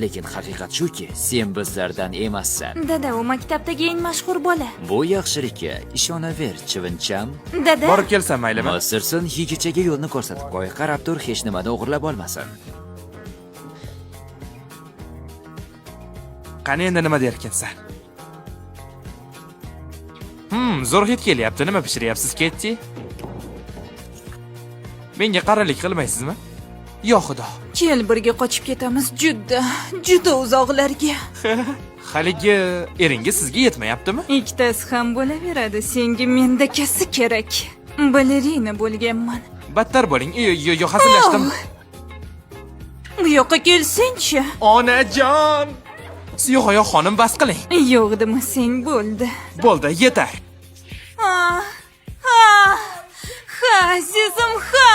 lekin haqiqat shuki, sen bizlardan emassan. Dada, u maktabdagi eng mashhur bola. Bu yaxshilikka ishonaver, chivincham. Dada. Borib kelsam maylimi? Masirsin, yigichaga yo'lni ko'rsatib qo'y, qarab tur, hech nimani o'g'irlab olmasin. Qani endi nima derkansan? Zo'r hid kelyapti. Nima pishiryapsiz, Ketty? Menga qaralik qilmaysizmi? Yo xudo. Kel birga qochib ketamiz juda uzoqlarga. Haligi eringiz sizga yetmayaptimi? Ikkitasi ham bo'laveradi. Senga mendakasi kerak. Balerina bo'lganman. Battar bo'ling. Yo, hazillashdim. Bu yoqqa kelsangchi. Onajon! Siyo'g'oyoq xonim bas qiling. Yo'q demasang bo'ldi. Bo'ldi, yetar. Ha, azizim, ha.